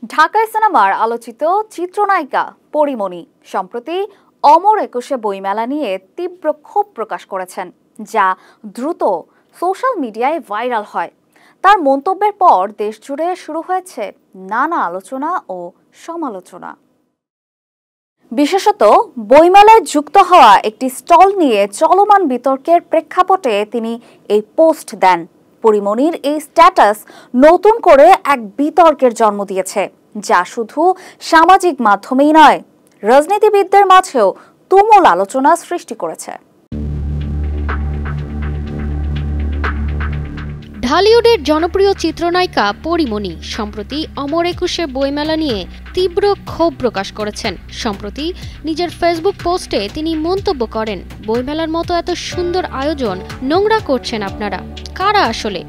ঢাকায় সিনেমার আলোচিত চিত্রনায়িকা পরীমণি সম্প্রতি অমর একুশে বইমেলা নিয়ে তীব্র ক্ষোভ প্রকাশ করেছেন, যা দ্রুত সোশ্যাল মিডিয়ায় ভাইরাল হয়। তার মন্তব্যের পর দেশজুড়ে শুরু হয়েছে নানা আলোচনা ও সমালোচনা। বিশেষত বইমেলায় যুক্ত হওয়া একটি স্টল নিয়ে চলমান বিতর্কের প্রেক্ষাপটে তিনি এই পোস্ট দেন। পরীমণির এই স্ট্যাটাস নতুন করে এক বিতর্কের জন্ম দিয়েছে, যা শুধু সামাজিক মাধ্যমেই নয়, রাজনীতিবিদদের মাঝেও তুমুল আলোচনা সৃষ্টি করেছে। ঢালিউডের জনপ্রিয় চিত্রনায়িকা পরীমণি সম্প্রতি অমর একুশে বইমেলা নিয়ে তীব্র ক্ষোভ প্রকাশ করেছেন। সম্প্রতি নিজের ফেসবুক পোস্টে তিনি মন্তব্য করেন, বইমেলার মতো এত সুন্দর আয়োজন নোংরা করছেন আপনারা। কারা আসলে?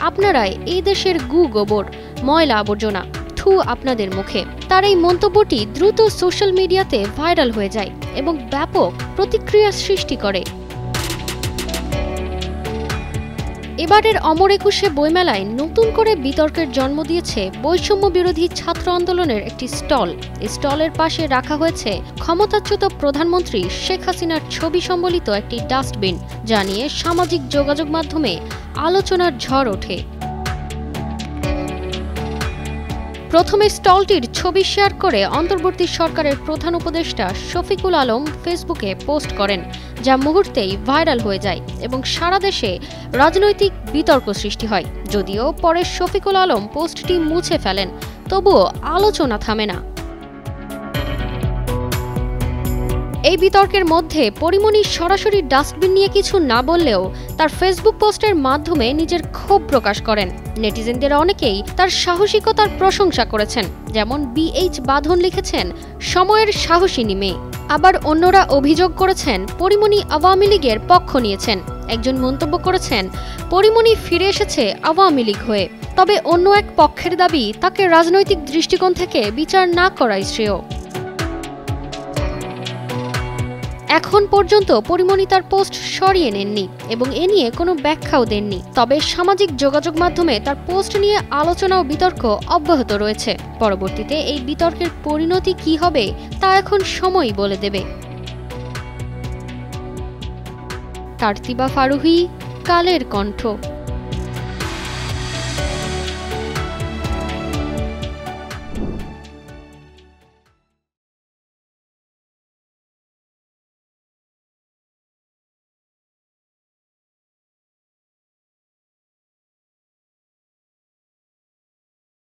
আপনারাই এই দেশের গু গোবর, ময়লা আবর্জনা, থু আপনাদের মুখে। তার এই মন্তব্যটি দ্রুত সোশ্যাল মিডিয়াতে ভাইরাল হয়ে যায় এবং ব্যাপক প্রতিক্রিয়া সৃষ্টি করে। এবারের অমর একুশে বইমেলায় নতুন করে বিতর্কের জন্ম দিয়েছে বৈষম্য বিরোধী ছাত্র আন্দোলনের একটি স্টল। এই স্টলের পাশে রাখা হয়েছে ক্ষমতাচ্যুত প্রধানমন্ত্রী শেখ হাসিনার ছবি সম্বলিত একটি ডাস্টবিন, যা নিয়ে সামাজিক যোগাযোগ মাধ্যমে আলোচনার ঝড় ওঠে। প্রথমে স্টলটির ছবি শেয়ার করে অন্তর্বর্তী সরকারের প্রধান উপদেষ্টা শফিকুল আলম ফেসবুকে পোস্ট করেন, যা মুহূর্তেই ভাইরাল হয়ে যায় এবং সারা দেশে রাজনৈতিক বিতর্ক সৃষ্টি হয়। যদিও পরে শফিকুল আলম পোস্টটি মুছে ফেলেন, তবুও আলোচনা থামে না। এই বিতর্কের মধ্যে পরীমণি সরাসরি ডাস্টবিন নিয়ে কিছু না বললেও তার ফেসবুক পোস্টের মাধ্যমে নিজের ক্ষোভ প্রকাশ করেন। নেটিজেনদের অনেকেই তার সাহসিকতার প্রশংসা করেছেন, যেমন BH বাঁধন লিখেছেন, সময়ের সাহসিনী মেয়ে। আবার অন্যরা অভিযোগ করেছেন পরীমণি আওয়ামী লীগের পক্ষ নিয়েছেন। একজন মন্তব্য করেছেন, পরীমণি ফিরে এসেছে আওয়ামী লীগ হয়ে। তবে অন্য এক পক্ষের দাবি, তাকে রাজনৈতিক দৃষ্টিকোণ থেকে বিচার না করাই শ্রেয়। এখন পর্যন্ত পরীমণি তার পোস্ট সরিয়ে নেননি এবং এ নিয়ে কোনো ব্যাখ্যাও দেননি। তবে সামাজিক যোগাযোগ মাধ্যমে তার পোস্ট নিয়ে আলোচনা ও বিতর্ক অব্যাহত রয়েছে। পরবর্তীতে এই বিতর্কের পরিণতি কি হবে তা এখন সময়ই বলে দেবে। তারতিবা ফারুহি, কালের কণ্ঠ।